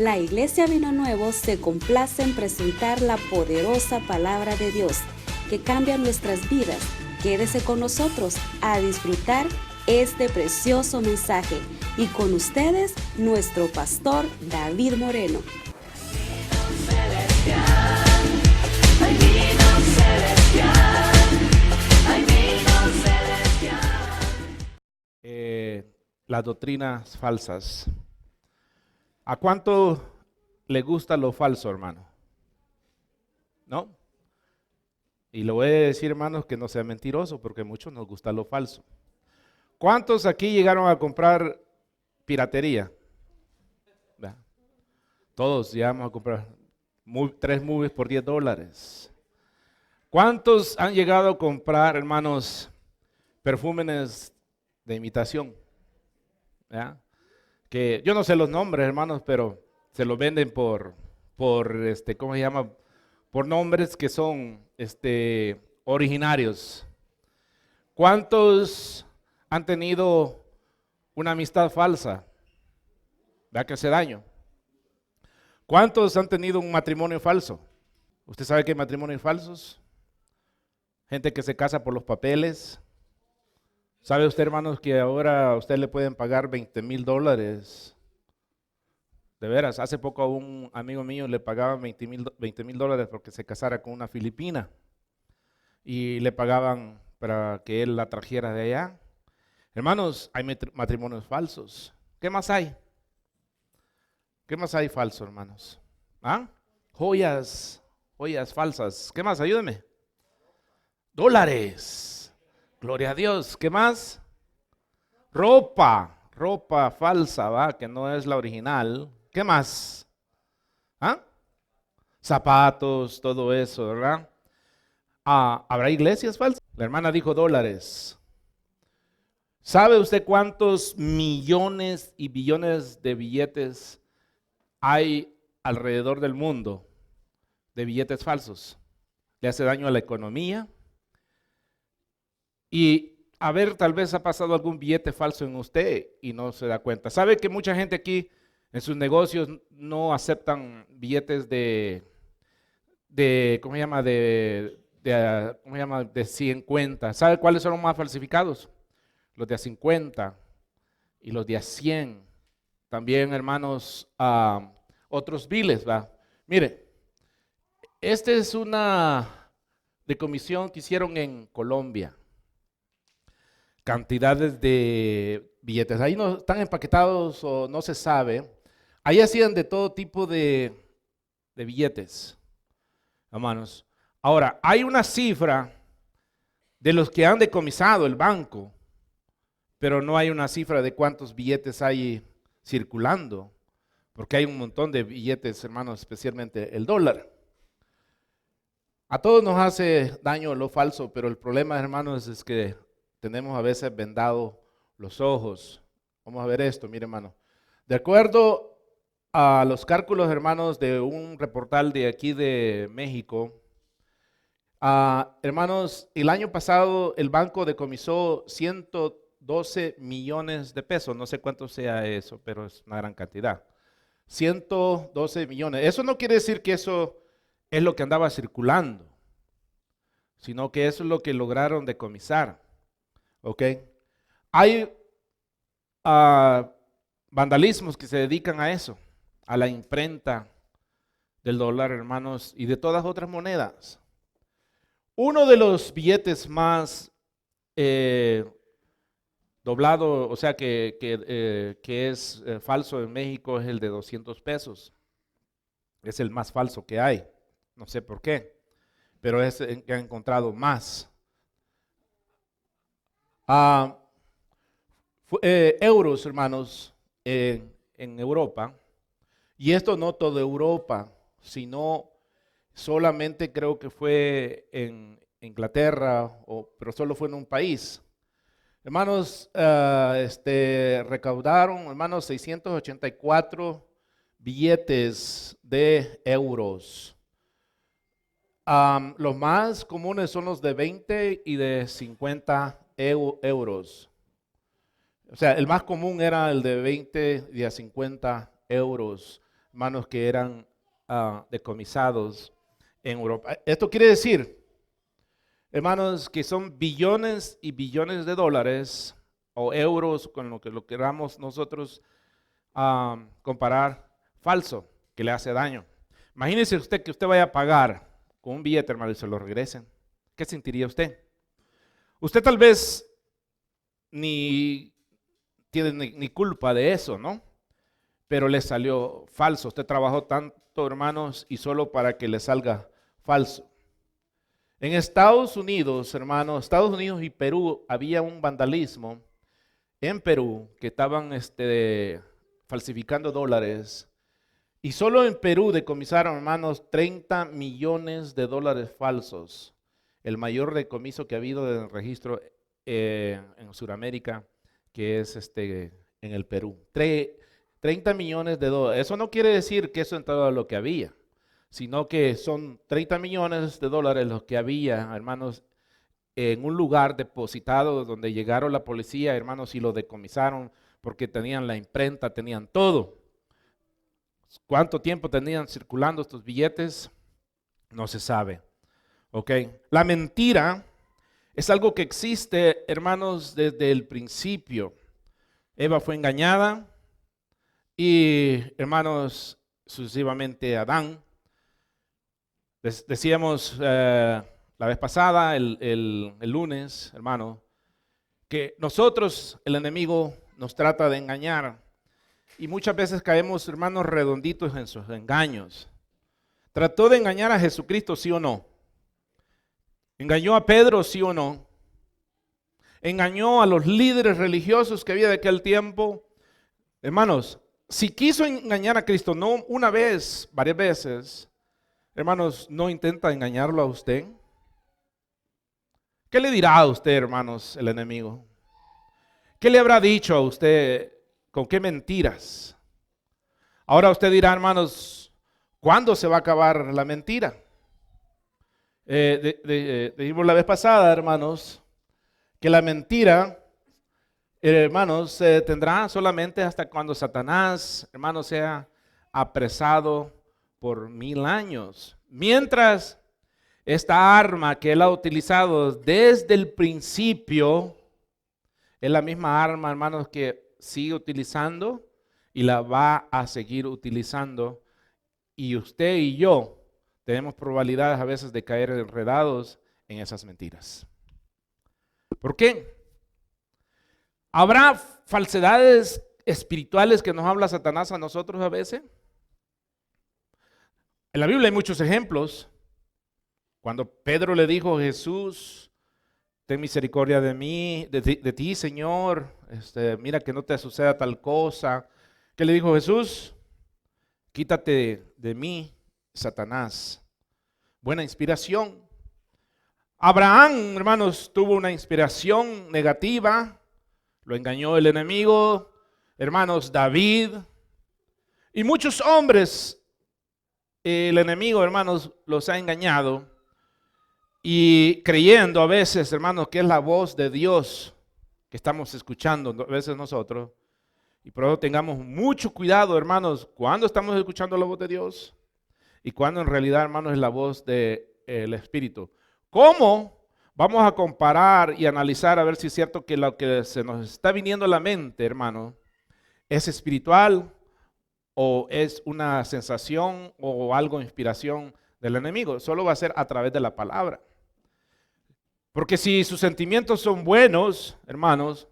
La Iglesia Vino Nuevo se complace en presentar la poderosa palabra de Dios que cambia nuestras vidas. Quédese con nosotros a disfrutar este precioso mensaje. Y con ustedes, nuestro pastor David Moreno. Las doctrinas falsas. ¿A cuánto le gusta lo falso, hermano? ¿No? Y le voy a decir, hermanos, que no sea mentiroso, porque a muchos nos gusta lo falso. ¿Cuántos aquí llegaron a comprar piratería? ¿Verdad? Todos llegamos a comprar 3 movies por $10. ¿Cuántos han llegado a comprar, hermanos, perfúmenes de imitación? ¿Ya? Que yo no sé los nombres, hermanos, pero se los venden por ¿cómo se llama? Por nombres que son originarios. ¿Cuántos han tenido una amistad falsa? ¿Verdad que hace daño? ¿Cuántos han tenido un matrimonio falso? ¿Usted sabe que hay matrimonios falsos? Gente que se casa por los papeles. ¿Sabe usted, hermanos, que ahora a usted le pueden pagar $20,000? De veras, hace poco a un amigo mío le pagaban $20,000 porque se casara con una filipina. Y le pagaban para que él la trajera de allá. Hermanos, hay matrimonios falsos. ¿Qué más hay? ¿Qué más hay falso, hermanos? ¿Ah? Joyas falsas. ¿Qué más? Ayúdeme. Dólares. Gloria a Dios. ¿Qué más? Ropa falsa, ¿va? Que no es la original. ¿Qué más? ¿Ah? Zapatos, todo eso, ¿verdad? ¿Habrá iglesias falsas? La hermana dijo dólares. ¿Sabe usted cuántos millones y billones de billetes hay alrededor del mundo de billetes falsos? Le hace daño a la economía. Y a ver, tal vez ha pasado algún billete falso en usted y no se da cuenta. ¿Sabe que mucha gente aquí en sus negocios no aceptan billetes ¿cómo se llama? ¿Cómo se llama? De 50. ¿Sabe cuáles son los más falsificados? Los de a 50 y los de a 100. También, hermanos, otros biles, ¿va? Mire, esta es una decomisión que hicieron en Colombia. Cantidades de billetes. Ahí no están empaquetados o no se sabe. Ahí hacían de todo tipo de billetes, hermanos. Ahora, hay una cifra de los que han decomisado el banco, pero no hay una cifra de cuántos billetes hay circulando, porque hay un montón de billetes, hermanos, especialmente el dólar. A todos nos hace daño lo falso, pero el problema, hermanos, es que tenemos a veces vendado los ojos. Vamos a ver esto, mire, hermano. De acuerdo a los cálculos, hermanos, de un reportal de aquí de México, hermanos, el año pasado el banco decomisó 112 millones de pesos. No sé cuánto sea eso, pero es una gran cantidad. 112 millones. Eso no quiere decir que eso es lo que andaba circulando, sino que eso es lo que lograron decomisar. ¿Ok? Hay vandalismos que se dedican a eso, a la imprenta del dólar, hermanos, y de todas otras monedas. Uno de los billetes más doblado, o sea, que es falso en México es el de 200 pesos. Es el más falso que hay. No sé por qué, pero es el que han encontrado más. Euros, hermanos, en Europa, y esto no toda Europa, sino solamente creo que fue en Inglaterra, pero solo fue en un país. Hermanos, recaudaron, hermanos, 684 billetes de euros. Los más comunes son los de 20 y de 50 euros. O sea, el más común era el de 20 y de 50 euros. hermanos, que eran decomisados en Europa. Esto quiere decir, hermanos, que son billones y billones de dólares o euros, con lo que lo queramos nosotros comparar, falso, que le hace daño. Imagínese usted que usted vaya a pagar con un billete, hermano, y se lo regresen. ¿Qué sentiría usted? Usted tal vez ni tiene ni culpa de eso, ¿no? Pero le salió falso. Usted trabajó tanto, hermanos, y solo para que le salga falso. En Estados Unidos, hermanos, Estados Unidos y Perú, había un vandalismo en Perú que estaban falsificando dólares. Y solo en Perú decomisaron, hermanos, 30 millones de dólares falsos. El mayor decomiso que ha habido en el registro en Sudamérica, que es en el Perú. 30 millones de dólares. Eso no quiere decir que eso es todo lo que había, sino que son 30 millones de dólares los que había, hermanos, en un lugar depositado donde llegaron la policía, hermanos, y lo decomisaron porque tenían la imprenta, tenían todo. ¿Cuánto tiempo tenían circulando estos billetes? No se sabe. ¿Ok? La mentira es algo que existe, hermanos, desde el principio. Eva fue engañada y, hermanos, sucesivamente Adán. Decíamos la vez pasada, el lunes, hermano, que nosotros, el enemigo, nos trata de engañar. Y muchas veces caemos, hermanos, redonditos en sus engaños. ¿Trató de engañar a Jesucristo, sí o no? ¿Engañó a Pedro, sí o no? ¿Engañó a los líderes religiosos que había de aquel tiempo? Hermanos, si quiso engañar a Cristo, no una vez, varias veces, hermanos, ¿no intenta engañarlo a usted? ¿Qué le dirá a usted, hermanos, el enemigo? ¿Qué le habrá dicho a usted? ¿Con qué mentiras? Ahora usted dirá, hermanos, ¿cuándo se va a acabar la mentira? Dijimos la vez pasada, hermanos, que la mentira, hermanos, se tendrá solamente hasta cuando Satanás, hermanos, sea apresado por 1000 años. Mientras esta arma que él ha utilizado desde el principio es la misma arma, hermanos, que sigue utilizando y la va a seguir utilizando. Y usted y yo tenemos probabilidades a veces de caer enredados en esas mentiras. ¿Por qué? ¿Habrá falsedades espirituales que nos habla Satanás a nosotros a veces? En la Biblia hay muchos ejemplos. Cuando Pedro le dijo a Jesús, ten misericordia de mí, de ti, Señor, mira que no te suceda tal cosa. ¿Qué le dijo Jesús? Quítate de mí, Satanás. Buena inspiración. Abraham, hermanos, tuvo una inspiración negativa, lo engañó el enemigo. Hermanos, David y muchos hombres, el enemigo, hermanos, los ha engañado. Y creyendo a veces, hermanos, que es la voz de Dios que estamos escuchando a veces nosotros. Y por eso tengamos mucho cuidado, hermanos, cuando estamos escuchando la voz de Dios y cuando en realidad, hermanos, es la voz del Espíritu. ¿Cómo vamos a comparar y analizar a ver si es cierto que lo que se nos está viniendo a la mente, hermano, es espiritual o es una sensación o algo de inspiración del enemigo? Solo va a ser a través de la palabra. Porque si sus sentimientos son buenos, hermanos,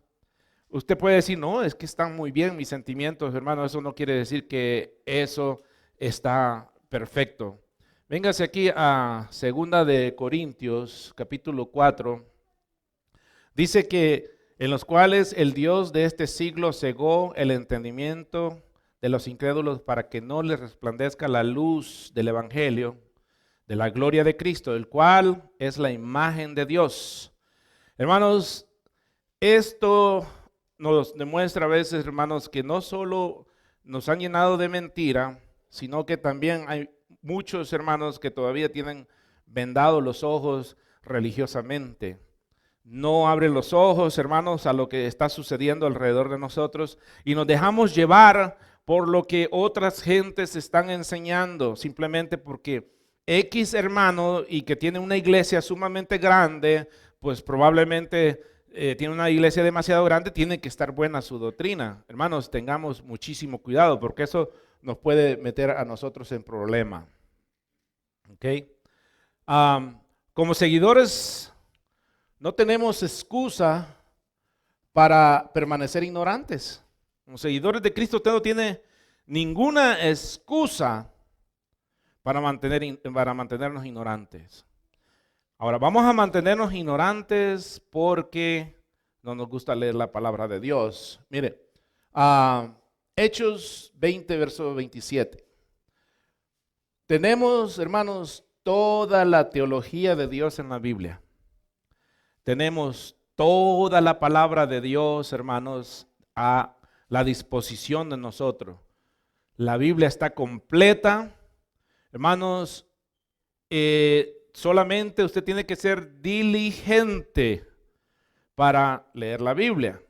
usted puede decir, no, es que están muy bien mis sentimientos, hermano. Eso no quiere decir que eso está perfecto. Véngase aquí a 2 de Corintios, capítulo 4. Dice que en los cuales el Dios de este siglo cegó el entendimiento de los incrédulos para que no les resplandezca la luz del evangelio, de la gloria de Cristo, el cual es la imagen de Dios. Hermanos, esto nos demuestra a veces, hermanos, que no solo nos han llenado de mentira, sino que también hay muchos hermanos que todavía tienen vendados los ojos religiosamente. No abren los ojos, hermanos, a lo que está sucediendo alrededor de nosotros y nos dejamos llevar por lo que otras gentes están enseñando, simplemente porque X hermano y que tiene una iglesia sumamente grande, pues probablemente tiene una iglesia demasiado grande, tiene que estar buena su doctrina. Hermanos, tengamos muchísimo cuidado porque eso nos puede meter a nosotros en problema. ¿Ok? Como seguidores, no tenemos excusa para permanecer ignorantes. Como seguidores de Cristo, usted no tiene ninguna excusa para mantenernos ignorantes. Ahora, vamos a mantenernos ignorantes porque no nos gusta leer la palabra de Dios. Mire, Hechos 20, verso 27. Tenemos, hermanos, toda la teología de Dios en la Biblia. Tenemos toda la palabra de Dios, hermanos, a la disposición de nosotros. La Biblia está completa. Hermanos, solamente usted tiene que ser diligente para leer la Biblia.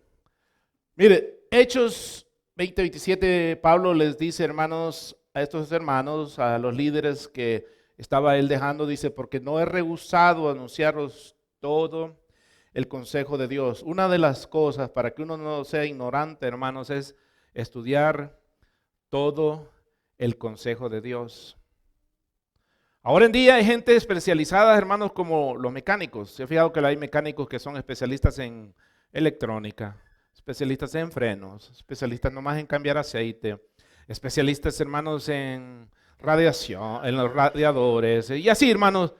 Mire, Hechos 20:27, Pablo les dice, hermanos, a estos hermanos, a los líderes que estaba él dejando, dice, porque no he rehusado anunciaros todo el consejo de Dios. Una de las cosas para que uno no sea ignorante, hermanos, es estudiar todo el consejo de Dios. Ahora en día hay gente especializada, hermanos, como los mecánicos. Se ha fijado que hay mecánicos que son especialistas en electrónica, especialistas en frenos, especialistas nomás en cambiar aceite, especialistas, hermanos, en radiación, en los radiadores, y así, hermanos,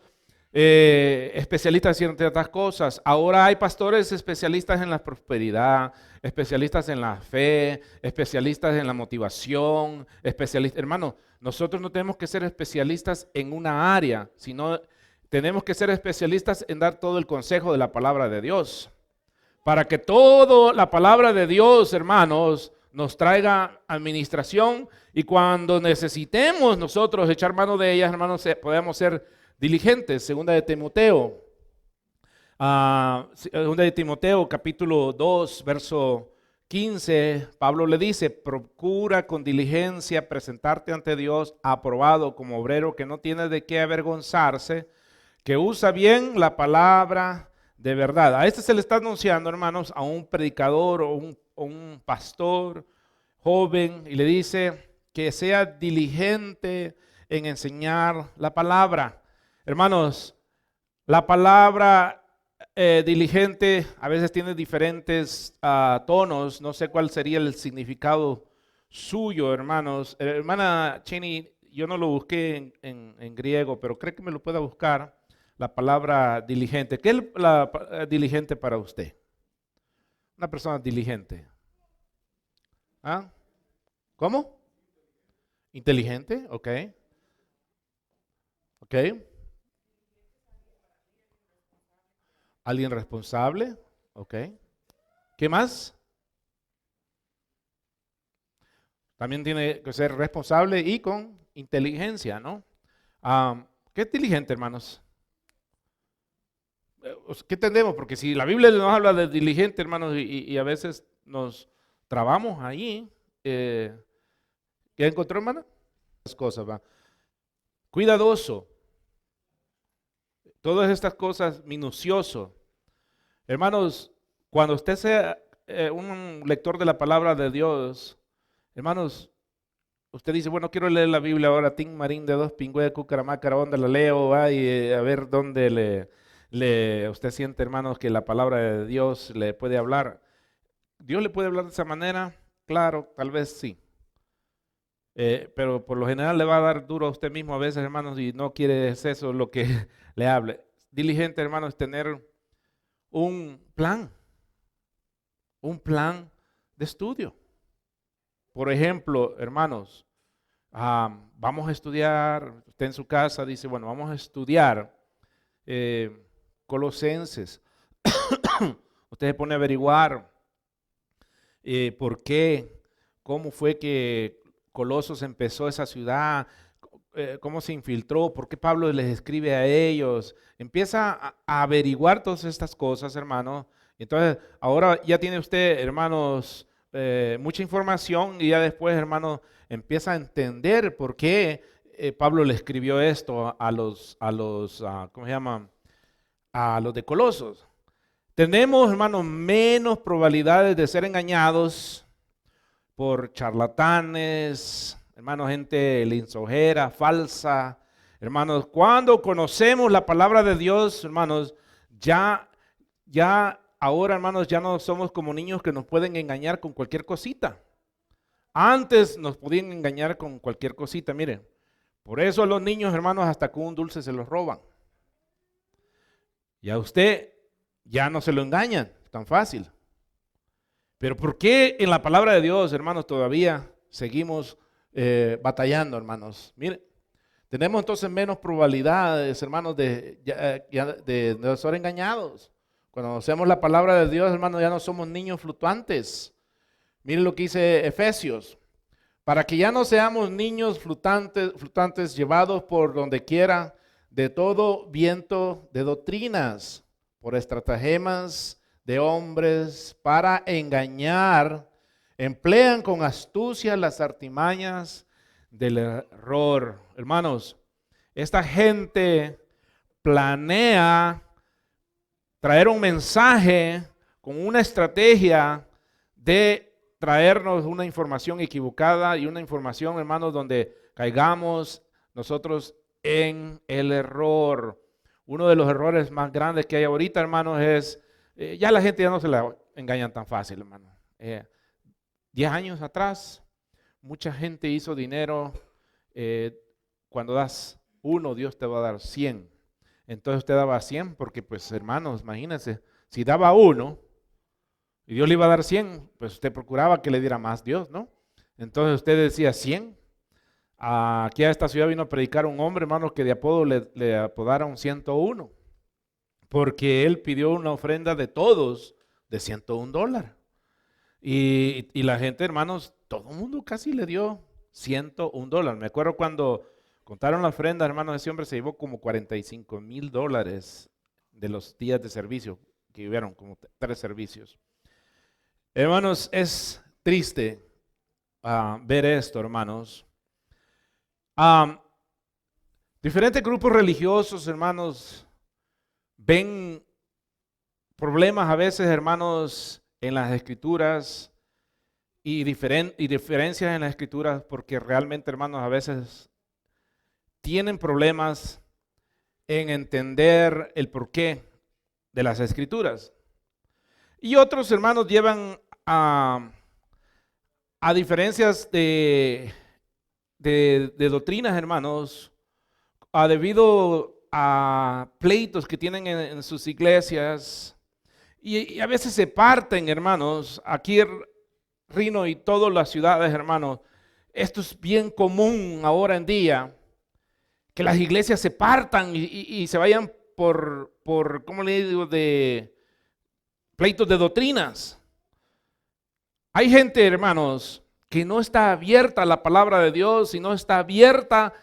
especialistas en ciertas cosas. Ahora hay pastores especialistas en la prosperidad, especialistas en la fe, especialistas en la motivación, especialistas, hermanos. Nosotros no tenemos que ser especialistas en una área, sino tenemos que ser especialistas en dar todo el consejo de la palabra de Dios. Para que toda la palabra de Dios, hermanos, nos traiga administración y cuando necesitemos nosotros echar mano de ellas, hermanos, podemos ser diligentes. Segunda de Timoteo, capítulo 2, verso 15, Pablo le dice, procura con diligencia presentarte ante Dios aprobado como obrero que no tiene de qué avergonzarse, que usa bien la palabra de verdad. A este se le está anunciando, hermanos, a un predicador o un pastor joven y le dice que sea diligente en enseñar la palabra. Hermanos, la palabra diligente a veces tiene diferentes tonos. No sé cuál sería el significado suyo, hermanos. Hermana Cheney, yo no lo busqué en griego, pero creo que me lo pueda buscar, la palabra diligente. ¿Qué es la diligente para usted? Una persona diligente. ¿Ah? ¿Cómo? Inteligente, ok. Ok. Alguien responsable, ok. ¿Qué más? También tiene que ser responsable y con inteligencia, ¿no? ¿Qué es diligente, hermanos? ¿Qué entendemos? Porque si la Biblia nos habla de diligente, hermanos, y a veces nos trabamos ahí, ¿qué encontró, hermana? Las cosas, va. Cuidadoso. Todas estas cosas, minucioso. Hermanos, cuando usted sea un lector de la palabra de Dios, hermanos, usted dice, bueno, quiero leer la Biblia ahora, Tim Marín de Dos Pingüe, Cucaramácara, ¿dónde la leo? Y a ver dónde usted siente, hermanos, que la palabra de Dios le puede hablar. ¿Dios le puede hablar de esa manera? Claro, tal vez sí. Pero por lo general le va a dar duro a usted mismo a veces, hermanos, y no quiere eso lo que le hable. Diligente, hermanos, es tener un plan de estudio. Por ejemplo, hermanos, vamos a estudiar, usted en su casa dice, bueno, vamos a estudiar Colosenses. Usted se pone a averiguar por qué, cómo fue que Colosos empezó esa ciudad, cómo se infiltró, por qué Pablo les escribe a ellos. Empieza a averiguar todas estas cosas, hermano. Entonces, ahora ya tiene usted, hermanos, mucha información y ya después, hermano, empieza a entender por qué Pablo le escribió esto ¿cómo se llama? A los de Colosos. Tenemos, hermanos, menos probabilidades de ser engañados por charlatanes, hermanos, gente lisonjera, falsa. Hermanos, cuando conocemos la palabra de Dios, hermanos, ya ahora, hermanos, ya no somos como niños que nos pueden engañar con cualquier cosita. Antes nos podían engañar con cualquier cosita, miren. Por eso a los niños, hermanos, hasta con un dulce se los roban. Y a usted ya no se lo engañan tan fácil. Pero ¿por qué en la palabra de Dios, hermanos, todavía seguimos batallando, hermanos? Miren, tenemos entonces menos probabilidades, hermanos, de no ser engañados. Cuando conocemos la palabra de Dios, hermanos, ya no somos niños fluctuantes. Miren lo que dice Efesios. Para que ya no seamos niños fluctuantes llevados por donde quiera de todo viento de doctrinas, por estratagemas de hombres para engañar, emplean con astucia las artimañas del error. Hermanos, esta gente planea traer un mensaje con una estrategia de traernos una información equivocada y una información, hermanos, donde caigamos nosotros en el error. Uno de los errores más grandes que hay ahorita, hermanos, es, ya la gente ya no se la engañan tan fácil, hermano. 10 años atrás, mucha gente hizo dinero. Cuando das 1, Dios te va a dar 100. Entonces usted daba 100 porque, pues, hermanos, imagínense, si daba 1 y Dios le iba a dar 100, pues usted procuraba que le diera más Dios, ¿no? Entonces usted decía 100. Aquí a esta ciudad vino a predicar un hombre, hermanos, que de apodo le apodaron 101, porque él pidió una ofrenda de todos de $101. Y la gente, hermanos, todo el mundo casi le dio $101. Me acuerdo cuando contaron la ofrenda, hermanos, ese hombre se llevó como $45,000 de los días de servicio que hubieron, como 3 servicios. Hermanos, es triste ver esto, hermanos. Diferentes grupos religiosos, hermanos, ven problemas a veces, hermanos, en las escrituras y diferencias en las escrituras porque realmente, hermanos, a veces tienen problemas en entender el porqué de las escrituras. Y otros, hermanos, llevan a diferencias de doctrinas, hermanos, debido a pleitos que tienen en sus iglesias. Y a veces se parten, hermanos. Aquí Rino y todas las ciudades, hermanos, esto es bien común ahora en día, que las iglesias se partan y se vayan por, ¿cómo le digo?, de pleitos de doctrinas. Hay gente, hermanos, que no está abierta a la palabra de Dios y no está abierta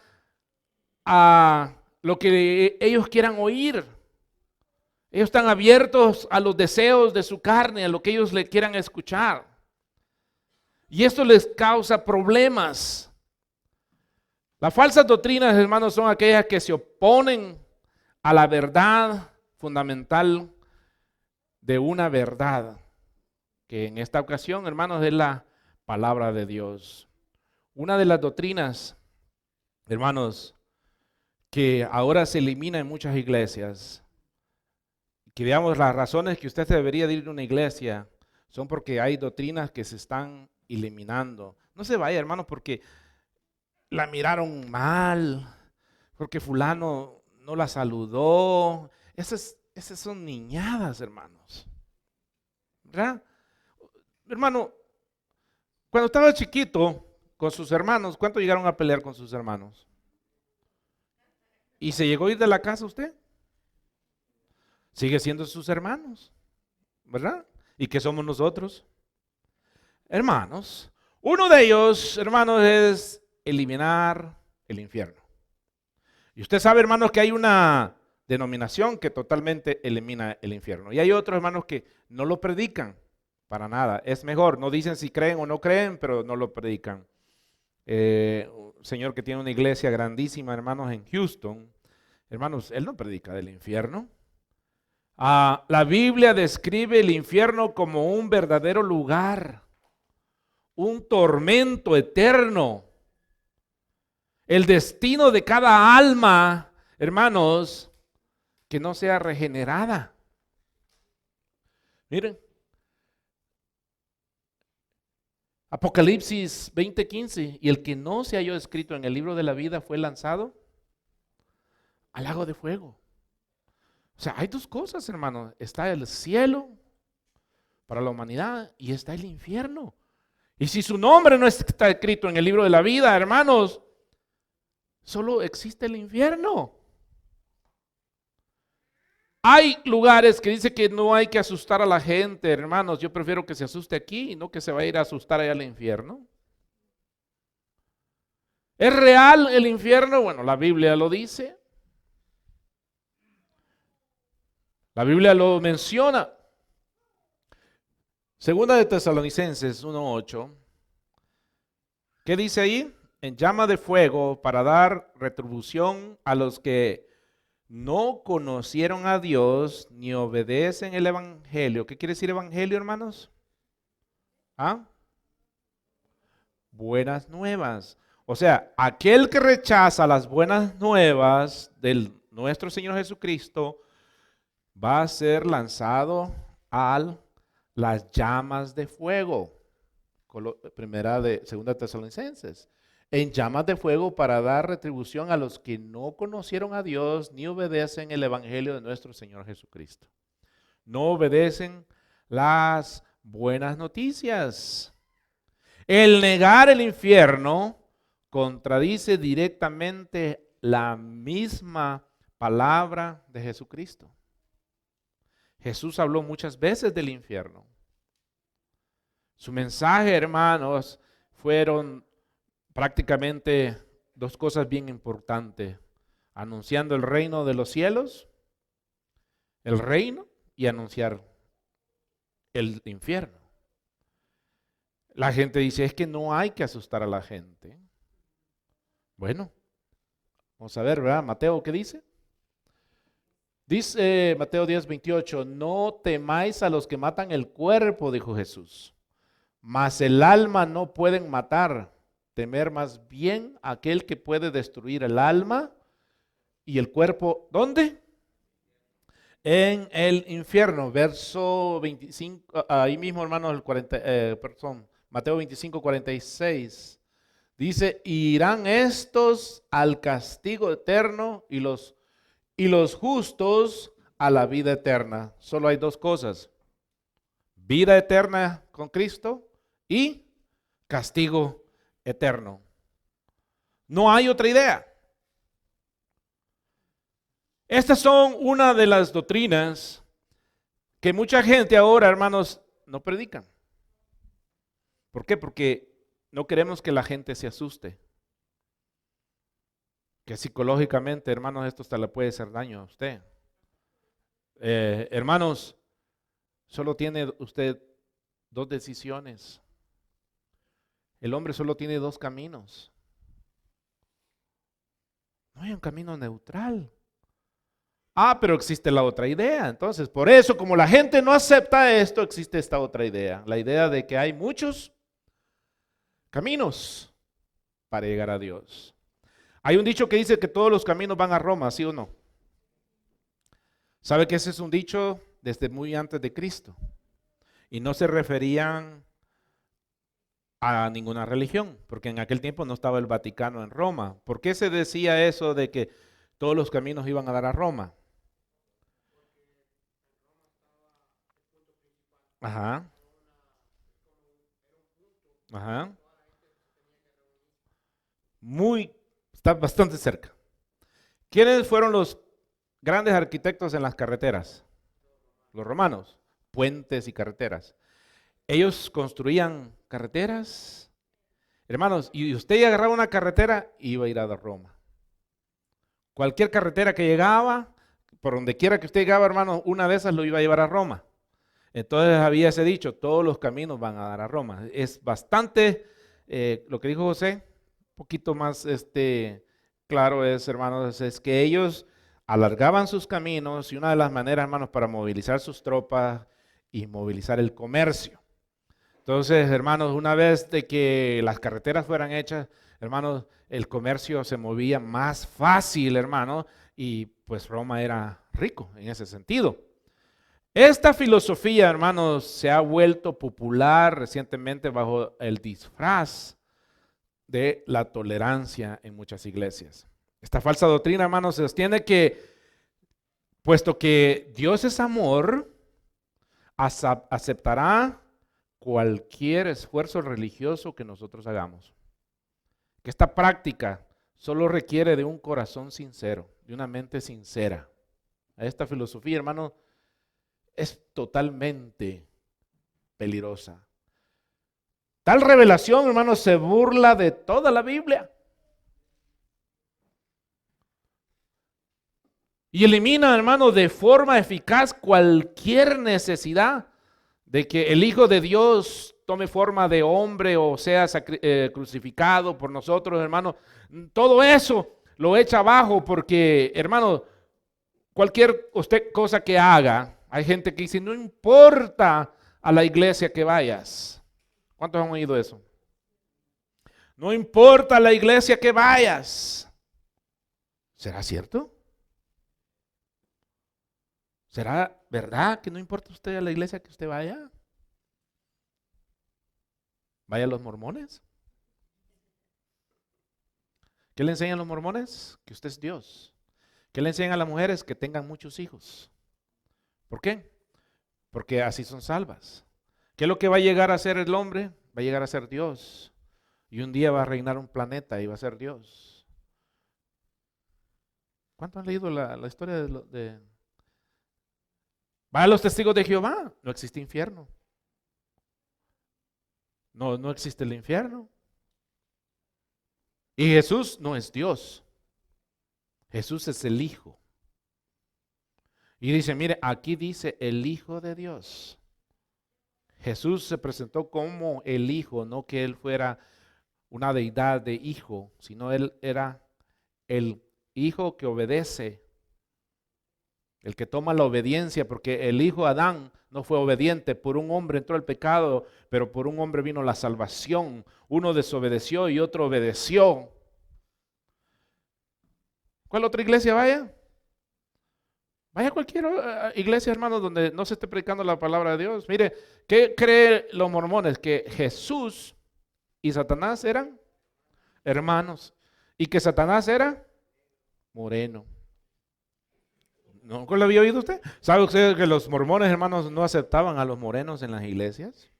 a lo que ellos quieran oír. Ellos están abiertos a los deseos de su carne, a lo que ellos le quieran escuchar. Y esto les causa problemas. Las falsas doctrinas, hermanos, son aquellas que se oponen a la verdad fundamental de una verdad, que en esta ocasión, hermanos, es la palabra de Dios. Una de las doctrinas, hermanos, que ahora se elimina en muchas iglesias, que veamos las razones que usted debería de ir a una iglesia, son porque hay doctrinas que se están eliminando. No se vaya, hermanos, porque la miraron mal, porque fulano no la saludó. Esas son niñadas, hermanos. ¿Verdad? Hermano, cuando estaba chiquito con sus hermanos, ¿cuánto llegaron a pelear con sus hermanos? ¿Y se llegó a ir de la casa usted? Sigue siendo sus hermanos, ¿verdad? ¿Y qué somos nosotros? Hermanos. Uno de ellos, hermanos, es eliminar el infierno. Y usted sabe, hermanos, que hay una denominación que totalmente elimina el infierno. Y hay otros, hermanos, que no lo predican. para nada. Es mejor, no dicen si creen o no creen, pero no lo predican. Un señor que tiene una iglesia grandísima, hermanos, en Houston, hermanos, él no predica del infierno. La Biblia describe el infierno como un verdadero lugar, un tormento eterno. El destino de cada alma, hermanos, que no sea regenerada. Miren, Apocalipsis 20:15, y el que no se halló escrito en el libro de la vida fue lanzado al lago de fuego. O sea, hay dos cosas, hermanos. Está el cielo para la humanidad y está el infierno. Y si su nombre no está escrito en el libro de la vida, hermanos, solo existe el infierno. Hay lugares que dice que no hay que asustar a la gente, hermanos. Yo prefiero que se asuste aquí y no que se vaya a ir a asustar allá al infierno. ¿Es real el infierno? Bueno, la Biblia lo dice. La Biblia lo menciona. Segunda de Tesalonicenses 1:8. ¿Qué dice ahí? En llama de fuego para dar retribución a los que no conocieron a Dios ni obedecen el evangelio. ¿Qué quiere decir evangelio, hermanos? Buenas nuevas. O sea, aquel que rechaza las buenas nuevas de nuestro Señor Jesucristo va a ser lanzado a las llamas de fuego. Segunda Tesalonicenses. En llamas de fuego para dar retribución a los que no conocieron a Dios ni obedecen el evangelio de nuestro Señor Jesucristo. No obedecen las buenas noticias. El negar el infierno contradice directamente la misma palabra de Jesucristo. Jesús habló muchas veces del infierno. Su mensaje, hermanos, fueron prácticamente dos cosas bien importantes: anunciando el reino de los cielos, el reino, y anunciar el infierno. La gente dice, es que no hay que asustar a la gente. Bueno, vamos a ver, ¿verdad? Mateo, ¿qué dice? Dice Mateo 10:28, no temáis a los que matan el cuerpo, dijo Jesús, mas el alma no pueden matar. Temer más bien a aquel que puede destruir el alma y el cuerpo. ¿Dónde? En el infierno. Verso 25, ahí mismo, hermanos, Mateo 25:46. Dice, irán estos al castigo eterno y los justos a la vida eterna. Solo hay dos cosas: vida eterna con Cristo y castigo eterno. No hay otra idea. Estas son una de las doctrinas que mucha gente ahora, hermanos, no predican. ¿Por qué? Porque no queremos que la gente se asuste. Que psicológicamente, hermanos, esto hasta le puede hacer daño a usted. Hermanos, solo tiene usted dos decisiones. El hombre solo tiene dos caminos. No hay un camino neutral. Pero existe la otra idea. Entonces, por eso, como la gente no acepta esto, existe esta otra idea. La idea de que hay muchos caminos para llegar a Dios. Hay un dicho que dice que todos los caminos van a Roma, ¿sí o no? ¿Sabe que ese es un dicho desde muy antes de Cristo? Y no se referían a ninguna religión, porque en aquel tiempo no estaba el Vaticano en Roma. ¿Por qué se decía eso de que todos los caminos iban a dar a Roma? Ajá. Ajá. Está bastante cerca. ¿Quiénes fueron los grandes arquitectos en las carreteras? Los romanos, puentes y carreteras. Ellos construían carreteras, hermanos, y usted agarraba una carretera y iba a ir a Roma. Cualquier carretera que llegaba, por donde quiera que usted llegaba, hermano, una de esas lo iba a llevar a Roma. Entonces había ese dicho, todos los caminos van a dar a Roma. Es bastante, lo que dijo José, un poquito más claro es, hermanos, es que ellos alargaban sus caminos y una de las maneras, hermanos, para movilizar sus tropas y movilizar el comercio. Entonces, hermanos, una vez de que las carreteras fueran hechas, hermanos, el comercio se movía más fácil, hermanos, y pues Roma era rico en ese sentido. Esta filosofía, hermanos, se ha vuelto popular recientemente bajo el disfraz de la tolerancia en muchas iglesias. Esta falsa doctrina, hermanos, se sostiene que, puesto que Dios es amor, aceptará cualquier esfuerzo religioso que nosotros hagamos. Que esta práctica solo requiere de un corazón sincero, de una mente sincera. Esta filosofía, hermano, es totalmente peligrosa. Tal revelación, hermano, se burla de toda la Biblia. Y elimina, hermano, de forma eficaz cualquier necesidad de que el Hijo de Dios tome forma de hombre o sea crucificado por nosotros, hermano. Todo eso lo echa abajo porque, hermano, cualquier cosa que haga, hay gente que dice, no importa a la iglesia que vayas. ¿Cuántos han oído eso? No importa a la iglesia que vayas. ¿Será cierto? ¿Será verdad que no importa usted a la iglesia que usted vaya? ¿Vaya a los mormones? ¿Qué le enseñan los mormones? Que usted es Dios. ¿Qué le enseñan a las mujeres? Que tengan muchos hijos. ¿Por qué? Porque así son salvas. ¿Qué es lo que va a llegar a ser el hombre? Va a llegar a ser Dios. Y un día va a reinar un planeta y va a ser Dios. ¿Cuántos han leído la historia de... Va a los testigos de Jehová? No existe infierno. No existe el infierno. Y Jesús no es Dios. Jesús es el Hijo. Y dice, mire, aquí dice el Hijo de Dios. Jesús se presentó como el Hijo, no que Él fuera una deidad de hijo, sino Él era el Hijo que obedece, el que toma la obediencia, porque el hijo Adán no fue obediente. Por un hombre entró el pecado, pero por un hombre vino la salvación. Uno desobedeció y otro obedeció. ¿Cuál otra iglesia vaya? Vaya a cualquier iglesia, hermanos, donde no se esté predicando la palabra de Dios. Mire, ¿qué creen los mormones? Que Jesús y Satanás eran hermanos y que Satanás era moreno. ¿Nunca lo había oído usted? ¿Sabe usted que los mormones, hermanos, no aceptaban a los morenos en las iglesias?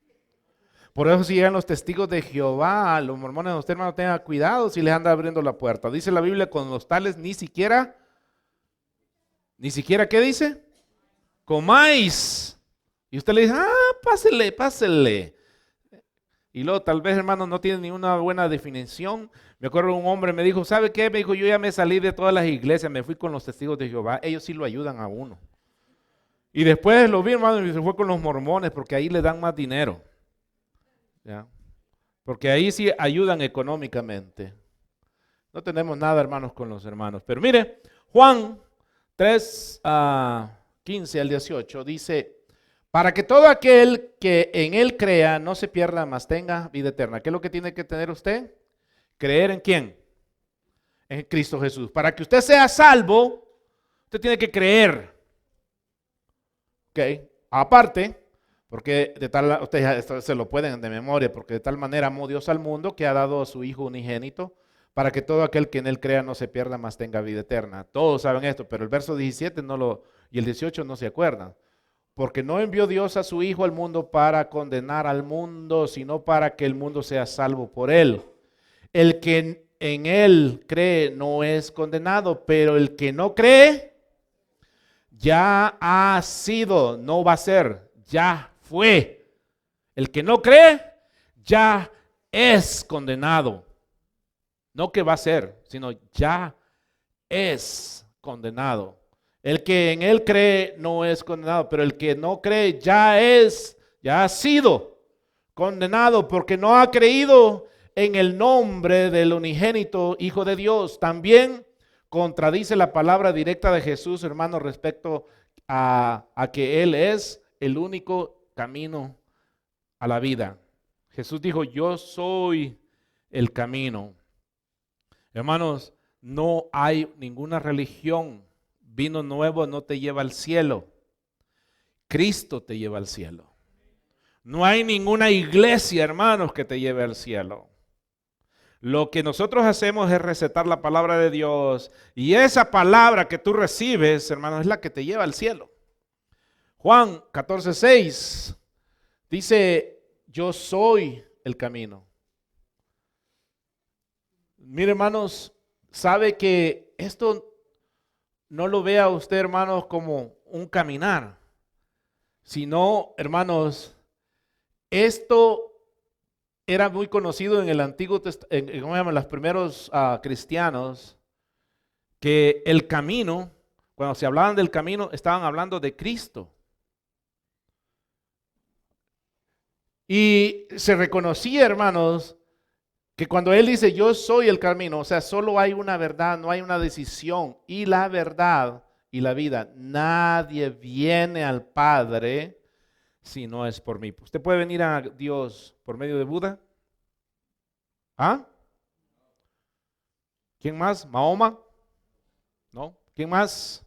Por eso si llegan los testigos de Jehová, los mormones, usted, hermano, tenga cuidado si les anda abriendo la puerta. Dice la Biblia, con los tales ni siquiera, ¿qué dice? Comáis. Y usted le dice, pásele. Y luego tal vez, hermano, no tiene ni una buena definición. Me acuerdo un hombre me dijo, ¿sabe qué? Me dijo, yo ya me salí de todas las iglesias, me fui con los testigos de Jehová. Ellos sí lo ayudan a uno. Y después lo vi, hermano, y se fue con los mormones porque ahí le dan más dinero. ¿Ya? Porque ahí sí ayudan económicamente. No tenemos nada, hermanos, con los hermanos. Pero mire, Juan 3, 15 al 18 dice, para que todo aquel que en él crea no se pierda, mas tenga vida eterna. ¿Qué es lo que tiene que tener usted? ¿Creer en quién? En Cristo Jesús. Para que usted sea salvo, usted tiene que creer. ¿Ok? Aparte, porque de tal, ustedes se lo pueden de memoria, porque de tal manera amó Dios al mundo que ha dado a su Hijo unigénito, para que todo aquel que en él crea no se pierda, mas tenga vida eterna. Todos saben esto, pero el verso 17 y el 18 no se acuerdan. Porque no envió Dios a su Hijo al mundo para condenar al mundo, sino para que el mundo sea salvo por él. El que en él cree no es condenado, pero el que no cree ya ha sido, no va a ser, ya fue. El que no cree ya es condenado. No que va a ser, sino ya es condenado. El que en él cree no es condenado, pero el que no cree ya ha sido condenado porque no ha creído en el nombre del unigénito Hijo de Dios. También contradice la palabra directa de Jesús, hermano, respecto a que Él es el único camino a la vida. Jesús dijo, yo soy el camino. Hermanos, no hay ninguna religión, vino nuevo no te lleva al cielo. Cristo te lleva al cielo. No hay ninguna iglesia, hermanos, que te lleve al cielo. Lo que nosotros hacemos es recetar la palabra de Dios y esa palabra que tú recibes, hermanos, es la que te lleva al cielo. Juan 14:6 dice, yo soy el camino. Mire, hermanos, sabe que esto no lo vea usted, hermanos, como un caminar, sino, hermanos, esto era muy conocido en el Antiguo Testamento, ¿cómo se llaman? Los primeros cristianos, que el camino, cuando se hablaban del camino, estaban hablando de Cristo. Y se reconocía, hermanos, que cuando Él dice, yo soy el camino, o sea, solo hay una verdad, no hay una decisión. Y la verdad y la vida, nadie viene al Padre si no es por mí. ¿Usted puede venir a Dios por medio de Buda? ¿Ah? ¿Quién más? ¿Mahoma? ¿No? ¿Quién más?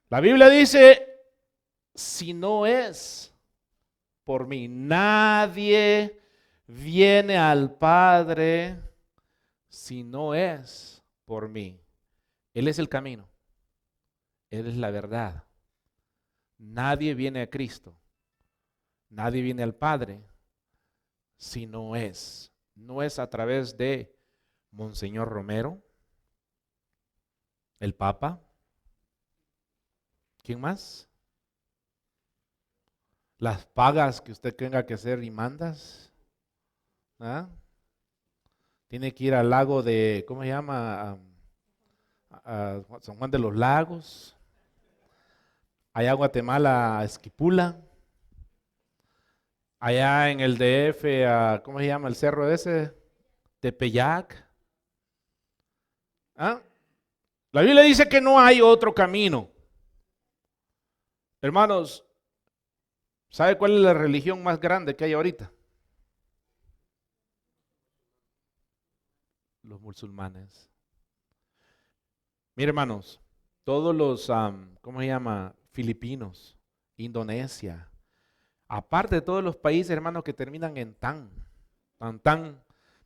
La Biblia dice, si no es por mí, nadie viene al Padre si no es por mí. Él es el camino. Él es la verdad. Nadie viene a Cristo. Nadie viene al Padre si no es. No es a través de Monseñor Romero, el Papa. ¿Quién más? Las pagas que usted tenga que hacer y mandas. ¿Ah? Tiene que ir al lago de, ¿cómo se llama? A San Juan de los Lagos. Allá en Guatemala, a Esquipula. Allá en el DF, ¿cómo se llama el cerro ese? Tepeyac. ¿Ah? La Biblia dice que no hay otro camino. Hermanos, ¿sabe cuál es la religión más grande que hay ahorita? Los musulmanes. Mire, hermanos, todos los, ¿cómo se llama? Filipinos, Indonesia, aparte de todos los países, hermanos, que terminan en tan,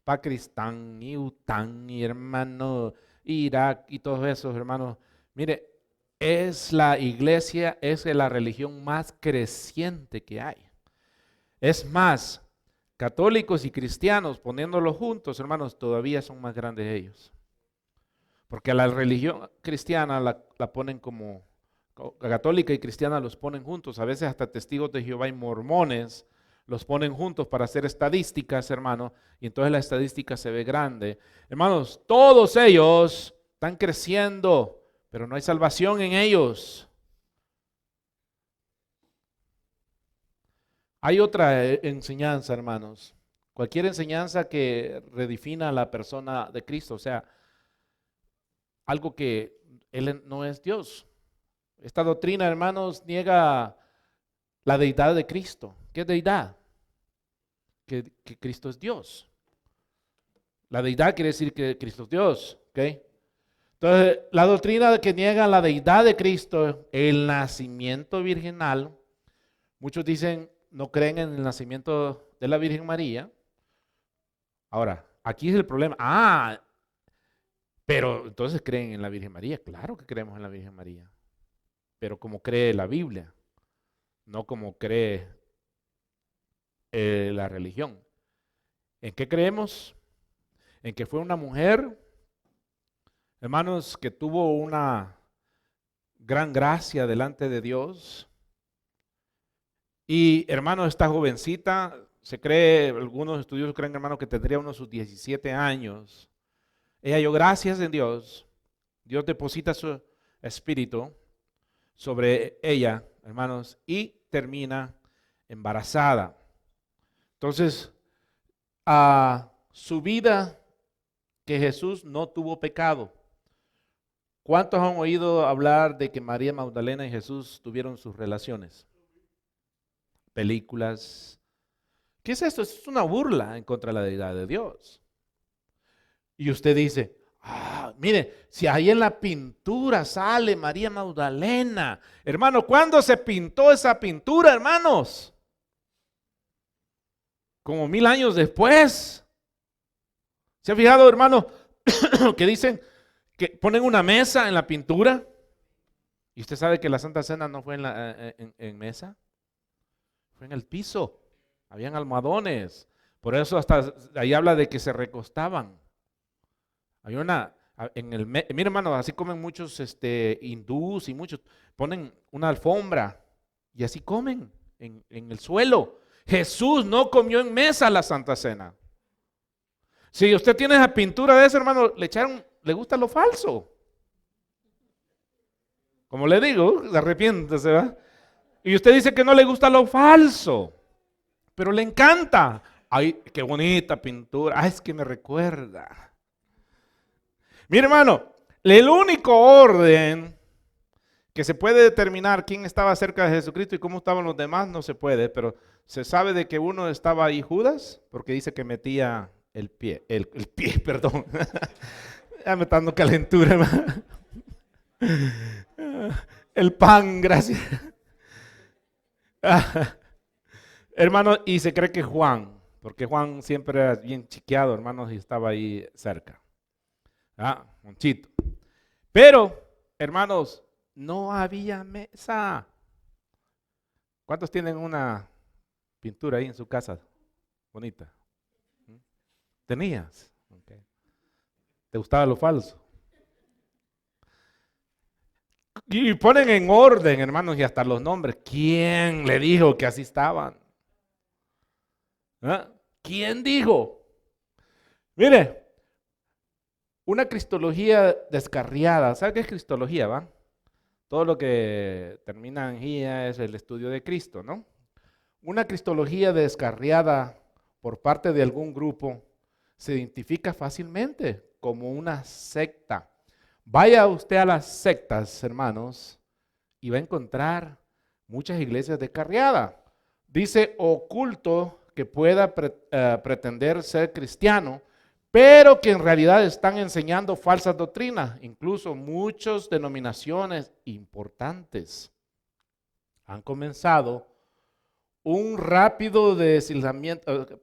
Pakistán, y Után, y hermano, Irak, y todos esos, hermanos, mire, es la iglesia, es la religión más creciente que hay. Es más, católicos y cristianos, poniéndolos juntos, hermanos, todavía son más grandes ellos. Porque a la religión cristiana la ponen como, católica y cristiana los ponen juntos, a veces hasta testigos de Jehová y mormones los ponen juntos para hacer estadísticas, hermanos, y entonces la estadística se ve grande. Hermanos, todos ellos están creciendo, pero no hay salvación en ellos. Hay otra enseñanza, hermanos, cualquier enseñanza que redefina a la persona de Cristo, o sea, algo que Él no es Dios. Esta doctrina, hermanos, niega la deidad de Cristo. ¿Qué es deidad? Que Cristo es Dios. La deidad quiere decir que Cristo es Dios. ¿Okay? Entonces, la doctrina que niega la deidad de Cristo, el nacimiento virginal, muchos dicen, no creen en el nacimiento de la Virgen María. Ahora, aquí es el problema. Pero entonces creen en la Virgen María. Claro que creemos en la Virgen María. Pero como cree la Biblia, no como cree la religión. ¿En qué creemos? En que fue una mujer, hermanos, que tuvo una gran gracia delante de Dios. Y hermanos, esta jovencita, se cree, algunos estudiosos creen, hermanos, que tendría unos sus 17 años. Ella halló gracias en Dios. Dios deposita espíritu sobre ella, hermanos, y termina embarazada. Entonces, a su vida que Jesús no tuvo pecado. ¿Cuántos han oído hablar de que María Magdalena y Jesús tuvieron sus relaciones? Películas. ¿Qué es esto? Es una burla en contra de la deidad de Dios. Y usted dice, mire, si ahí en la pintura sale María Magdalena. Hermano, ¿cuándo se pintó esa pintura, hermanos? Como 1000 años después. ¿Se ha fijado, hermano, que dicen que ponen una mesa en la pintura? Y usted sabe que la Santa Cena no fue en mesa, fue en el piso. Habían almohadones. Por eso hasta ahí habla de que se recostaban. Hay mire, hermano, así comen muchos hindús y muchos. Ponen una alfombra y así comen en el suelo. Jesús no comió en mesa la Santa Cena. Si usted tiene esa pintura de ese, hermano, le gusta lo falso. Como le digo, arrepiéntese, ¿verdad? Y usted dice que no le gusta lo falso, pero le encanta. Ay, qué bonita pintura. Es que me recuerda. Mire, hermano, el único orden que se puede determinar quién estaba cerca de Jesucristo y cómo estaban los demás no se puede, pero se sabe de que uno estaba ahí, Judas, porque dice que metía el pie, perdón. Ya me está dando calentura, hermano. El pan, gracias. Hermano, y se cree que Juan, porque Juan siempre era bien chiqueado, hermanos, y estaba ahí cerca. Monchito. Pero, hermanos, no había mesa. ¿Cuántos tienen una pintura ahí en su casa? Bonita. ¿Tenías? Okay. ¿Te gustaba lo falso? Y ponen en orden, hermanos, y hasta los nombres. ¿Quién le dijo que así estaban? ¿Quién dijo? Mire, una cristología descarriada. ¿Sabe qué es cristología, va? Todo lo que termina en guía es el estudio de Cristo, ¿no? Una cristología descarriada por parte de algún grupo se identifica fácilmente como una secta. Vaya usted a las sectas, hermanos, y va a encontrar muchas iglesias descarriadas. Dice oculto que pueda pretender ser cristiano, pero que en realidad están enseñando falsas doctrinas. Incluso muchas denominaciones importantes han comenzado un rápido deslizamiento,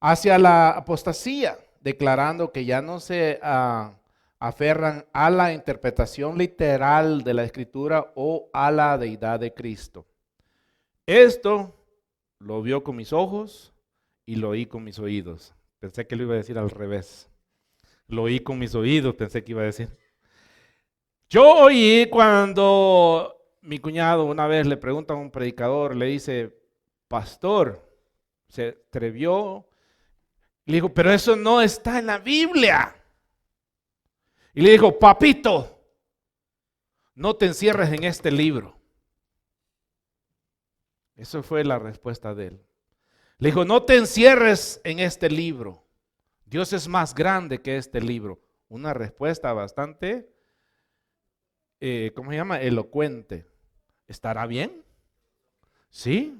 hacia la apostasía, declarando que ya no se aferran a la interpretación literal de la Escritura o a la deidad de Cristo. Esto lo vio con mis ojos y lo oí con mis oídos. Pensé que lo iba a decir al revés. Lo oí con mis oídos, pensé que iba a decir. Yo oí cuando mi cuñado una vez le pregunta a un predicador, le dice, pastor, se atrevió. Le dijo, pero eso no está en la Biblia. Y le dijo, papito, no te encierres en este libro. Eso fue la respuesta de él. Le dijo, no te encierres en este libro. Dios es más grande que este libro. Una respuesta bastante, elocuente. ¿Estará bien? ¿Sí?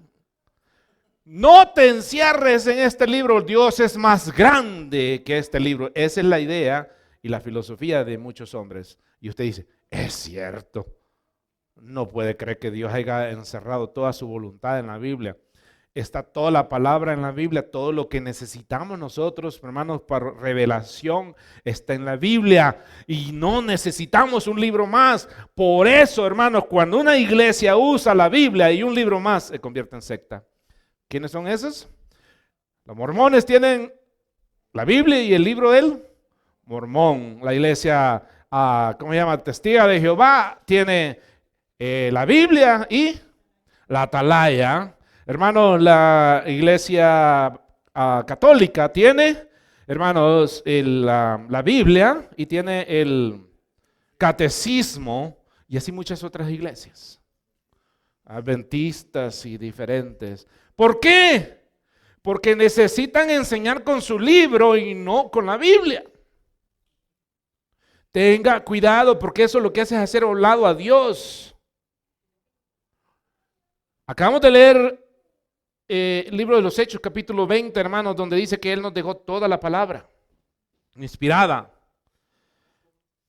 No te encierres en este libro. Dios es más grande que este libro. Esa es la idea y la filosofía de muchos hombres. Y usted dice, es cierto. No puede creer que Dios haya encerrado toda su voluntad en la Biblia. Está toda la palabra en la Biblia, todo lo que necesitamos nosotros, hermanos, para revelación está en la Biblia y no necesitamos un libro más. Por eso, hermanos, cuando una iglesia usa la Biblia y un libro más, se convierte en secta. ¿Quiénes son esos? Los mormones tienen la Biblia y el libro del mormón. La iglesia, Testiga de Jehová, tiene la Biblia y la atalaya. Hermano, la iglesia católica tiene, hermanos, la Biblia y tiene el catecismo y así muchas otras iglesias, adventistas y diferentes. ¿Por qué? Porque necesitan enseñar con su libro y no con la Biblia. Tenga cuidado, porque eso lo que hace es hacer a un lado a Dios. Acabamos de leer el libro de los Hechos, capítulo 20, hermanos, donde dice que Él nos dejó toda la palabra inspirada.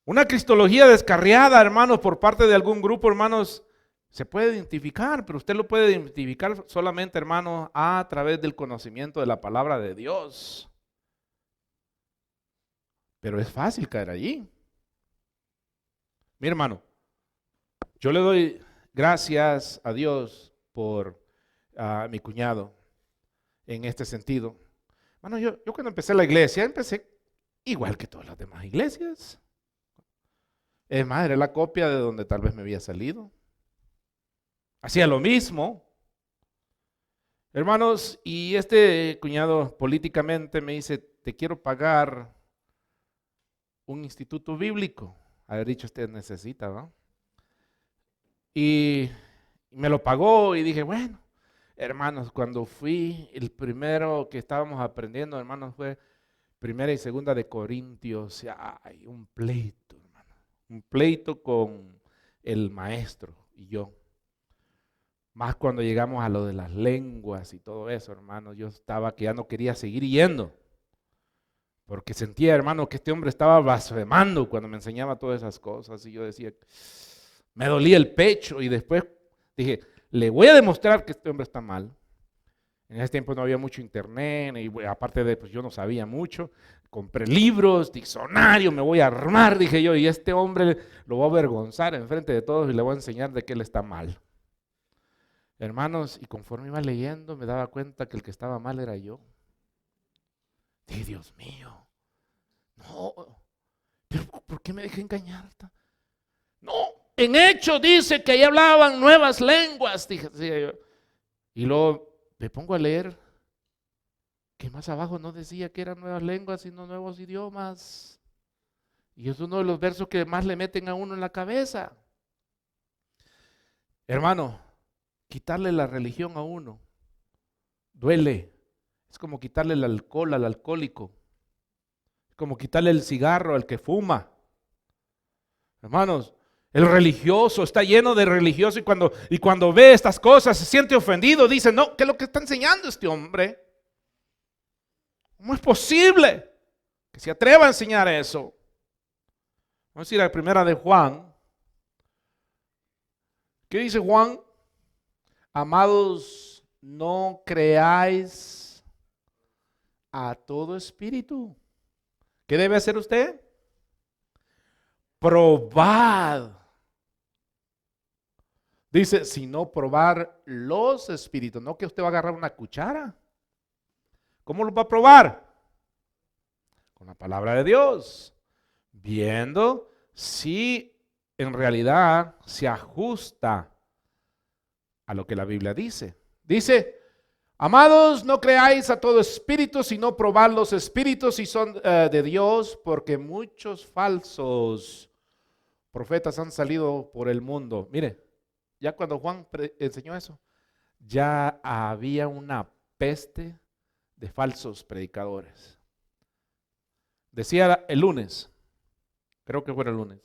Una cristología descarriada, hermanos, por parte de algún grupo, hermanos, se puede identificar, pero usted lo puede identificar solamente, hermanos, a través del conocimiento de la palabra de Dios. Pero es fácil caer allí. Mi hermano, yo le doy gracias a Dios por mi cuñado en este sentido. Bueno, yo cuando empecé la iglesia, empecé igual que todas las demás iglesias. Es más, era la copia de donde tal vez me había salido. Hacía lo mismo. Hermanos, y este cuñado políticamente me dice, te quiero pagar un instituto bíblico. Haber dicho, usted necesita, ¿no? Y me lo pagó y dije, bueno, hermanos, cuando fui, el primero que estábamos aprendiendo, hermanos, fue Primera y Segunda de Corintios. Ay, un pleito, hermano. Un pleito con el maestro y yo. Más cuando llegamos a lo de las lenguas y todo eso, hermano, yo estaba que ya no quería seguir yendo. Porque sentía, hermano, que este hombre estaba blasfemando cuando me enseñaba todas esas cosas. Y yo decía, me dolía el pecho. Y después dije, le voy a demostrar que este hombre está mal. En ese tiempo no había mucho internet. Y aparte de, pues yo no sabía mucho. Compré libros, diccionario, me voy a armar, dije yo. Y este hombre lo voy a avergonzar enfrente de todos y le voy a enseñar de que él está mal. Hermanos, y conforme iba leyendo, me daba cuenta que el que estaba mal era yo. Dije, Dios mío, no, pero ¿por qué me dejé engañar? No, en Hechos dice que ahí hablaban nuevas lenguas, dije, y luego me pongo a leer que más abajo no decía que eran nuevas lenguas, sino nuevos idiomas. Y es uno de los versos que más le meten a uno en la cabeza. Hermano, quitarle la religión a uno duele. Es como quitarle el alcohol al alcohólico. Es como quitarle el cigarro al que fuma. Hermanos, el religioso está lleno de religiosos y cuando ve estas cosas se siente ofendido. Dice, no, ¿qué es lo que está enseñando este hombre? ¿Cómo es posible que se atreva a enseñar eso? Vamos a ir a la primera de Juan. ¿Qué dice Juan? Amados, no creáis a todo espíritu. ¿Qué debe hacer usted? Probad. Dice, si no probar los espíritus, no que usted va a agarrar una cuchara. ¿Cómo lo va a probar? Con la palabra de Dios. Viendo si en realidad se ajusta a lo que la Biblia dice. Dice, amados, no creáis a todo espíritu, sino probad los espíritus si son de Dios, porque muchos falsos profetas han salido por el mundo. Mire, ya cuando Juan enseñó eso, ya había una peste de falsos predicadores. Decía el lunes, creo que fue el lunes,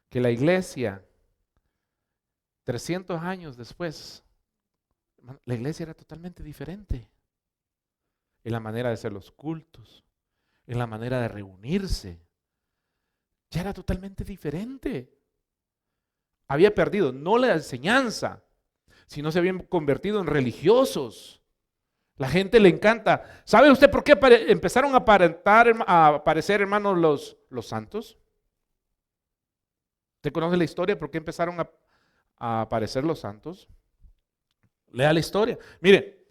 que la iglesia, 300 años después, la iglesia era totalmente diferente. En la manera de hacer los cultos, en la manera de reunirse. Ya era totalmente diferente. Había perdido no la enseñanza, sino se habían convertido en religiosos. La gente le encanta. ¿Sabe usted por qué empezaron a aparecer, hermanos, los santos? ¿Usted conoce la historia? ¿Por qué empezaron a aparecer los santos? Lea la historia. Mire,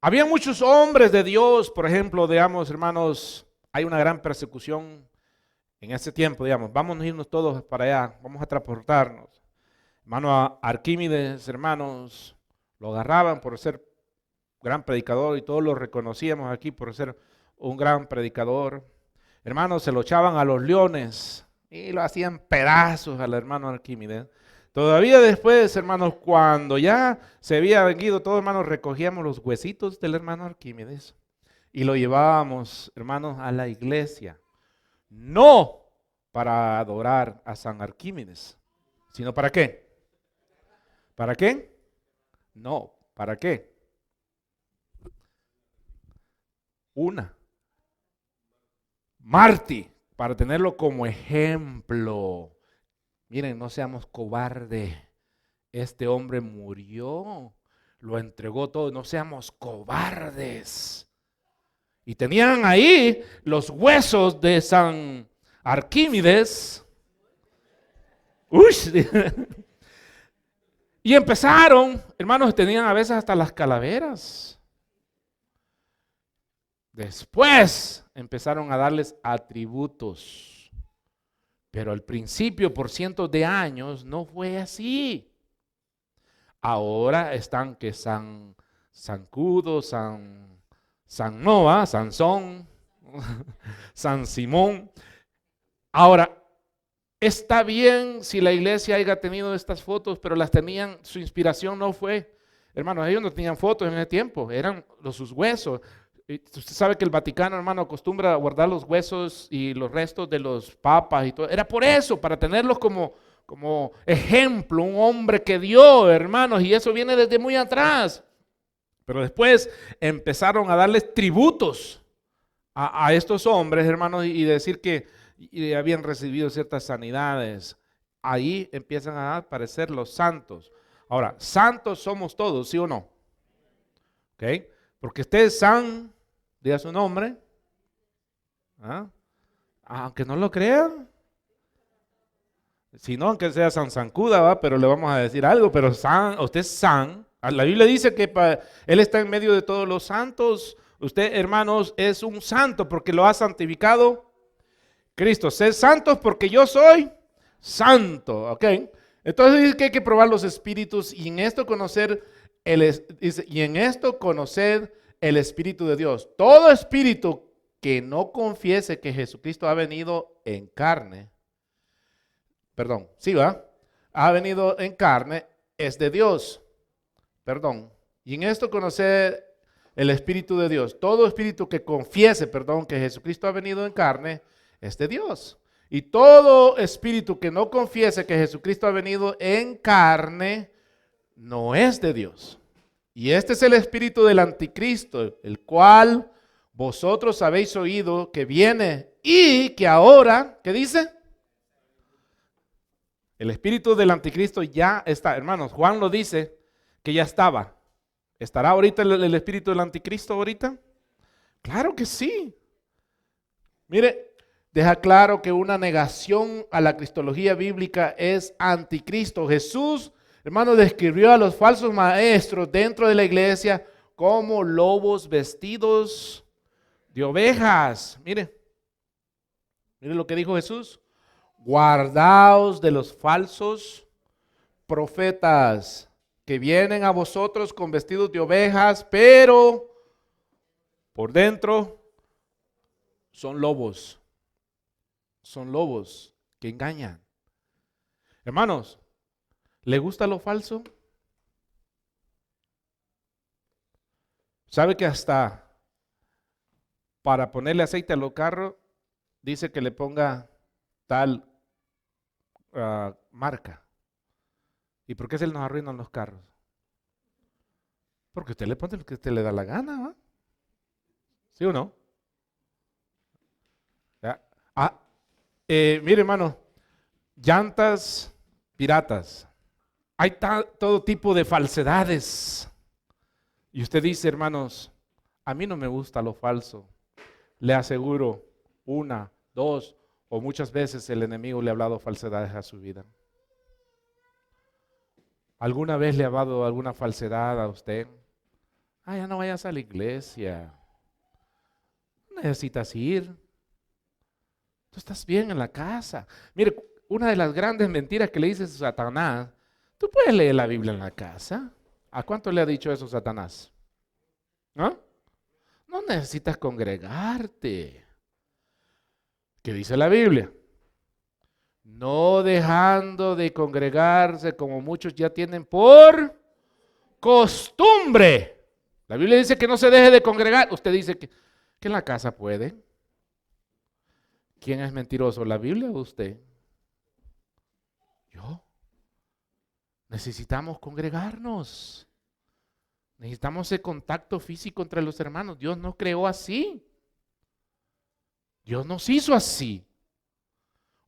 había muchos hombres de Dios, por ejemplo, digamos, hermanos, hay una gran persecución en ese tiempo, digamos, vamos a irnos todos para allá, vamos a transportarnos. Hermano Arquímedes, hermanos, lo agarraban por ser gran predicador y todos lo reconocíamos aquí por ser un gran predicador. Hermanos, se lo echaban a los leones y lo hacían pedazos al hermano Arquímedes. Todavía después, hermanos, cuando ya se había vendido todo, hermanos, recogíamos los huesitos del hermano Arquímedes y lo llevábamos, hermanos, a la iglesia. No para adorar a San Arquímedes, sino ¿para qué? ¿Para qué? No, ¿para qué? Mártir, para tenerlo como ejemplo. Miren, no seamos cobardes. Este hombre murió, lo entregó todo, no seamos cobardes. Y tenían ahí los huesos de San Arquímedes. Uy. Y empezaron, hermanos, tenían a veces hasta las calaveras. Después empezaron a darles atributos. Pero al principio, por cientos de años, no fue así. Ahora están que San Cudo, San Noa, Sansón, San Simón. Ahora, está bien si la iglesia haya tenido estas fotos, pero las tenían, su inspiración no fue, hermanos, ellos no tenían fotos en ese tiempo, eran sus huesos. Y usted sabe que el Vaticano, hermano, acostumbra a guardar los huesos y los restos de los papas y todo. Era por eso, para tenerlos como ejemplo, un hombre que dio, hermanos, y eso viene desde muy atrás. Pero después empezaron a darles tributos a estos hombres, hermanos, y decir que habían recibido ciertas sanidades. Ahí empiezan a aparecer los santos. Ahora, santos somos todos, ¿sí o no? ¿Ok? Porque usted es san, diga su nombre. Aunque no lo crean. Si no, aunque sea San Sancuda, ¿va? Pero le vamos a decir algo, pero usted es san. La Biblia dice que Él está en medio de todos los santos. Usted, hermanos, es un santo porque lo ha santificado Cristo. Sed santos porque yo soy santo, ¿ok? Entonces dice que hay que probar los espíritus y en esto conocer el Espíritu de Dios. Todo espíritu que no confiese que Jesucristo ha venido en carne, ha venido en carne, es de Dios. Y en esto conocer el Espíritu de Dios. Todo espíritu que confiese, que Jesucristo ha venido en carne, es de Dios. Y todo espíritu que no confiese que Jesucristo ha venido en carne, no es de Dios. Y este es el espíritu del anticristo, el cual vosotros habéis oído que viene y que ahora, ¿qué dice? El espíritu del anticristo ya está, hermanos. Juan lo dice que ya estaba. ¿Estará ahorita el espíritu del anticristo ahorita? Claro que sí. Mire, deja claro que una negación a la cristología bíblica es anticristo. Jesús, hermano, describió a los falsos maestros dentro de la iglesia como lobos vestidos de ovejas. Mire lo que dijo Jesús. Guardaos de los falsos profetas que vienen a vosotros con vestidos de ovejas, pero por dentro son lobos. Son lobos que engañan. Hermanos, ¿le gusta lo falso? ¿Sabe que hasta para ponerle aceite a los carros dice que le ponga tal marca? ¿Y por qué se nos arruinan los carros? Porque usted le pone lo que usted le da la gana, ¿no? ¿Sí o no? Mire, hermano, llantas piratas. Hay todo tipo de falsedades. Y usted dice, hermanos, a mí no me gusta lo falso. Le aseguro, 1, 2 o muchas veces el enemigo le ha hablado falsedades a su vida. ¿Alguna vez le ha hablado alguna falsedad a usted? Ya no vayas a la iglesia. No necesitas ir. Tú estás bien en la casa. Mire, una de las grandes mentiras que le dice Satanás, tú puedes leer la Biblia en la casa. ¿A cuánto le ha dicho eso Satanás? ¿No? No necesitas congregarte. ¿Qué dice la Biblia? No dejando de congregarse como muchos ya tienen por costumbre. La Biblia dice que no se deje de congregar. Usted dice que en la casa puede. ¿Quién es mentiroso, la Biblia o usted? Yo. Necesitamos congregarnos. Necesitamos ese contacto físico entre los hermanos. Dios nos creó así. Dios nos hizo así.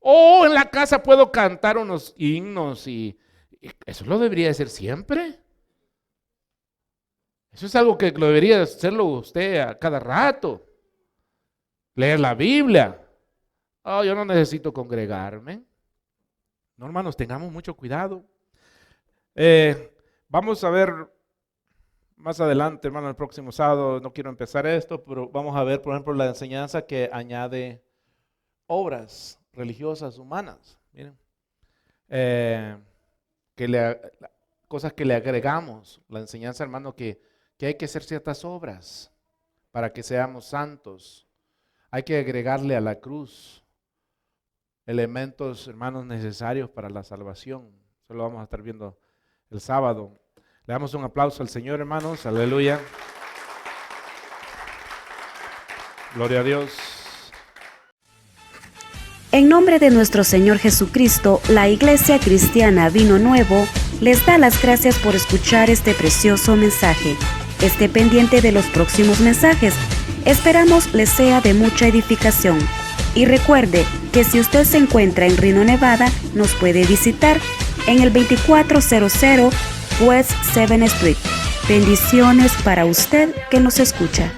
En la casa puedo cantar unos himnos y eso lo debería de ser siempre. Eso es algo que lo debería hacerlo usted a cada rato. Leer la Biblia. Yo no necesito congregarme. No, hermanos, tengamos mucho cuidado. Vamos a ver más adelante, hermano, el próximo sábado. No quiero empezar esto, pero vamos a ver, por ejemplo, la enseñanza que añade obras religiosas humanas. Miren, cosas que le agregamos. La enseñanza, hermano, que hay que hacer ciertas obras para que seamos santos. Hay que agregarle a la cruz elementos, hermanos, necesarios para la salvación. Eso lo vamos a estar viendo el sábado. Le damos un aplauso al Señor, hermanos. Aleluya. Gloria a Dios. En nombre de nuestro Señor Jesucristo, la Iglesia Cristiana Vino Nuevo les da las gracias por escuchar este precioso mensaje. Esté pendiente de los próximos mensajes. Esperamos les sea de mucha edificación. Y recuerde que si usted se encuentra en Reno, Nevada, nos puede visitar en el 2400 West 7th Street. Bendiciones para usted que nos escucha.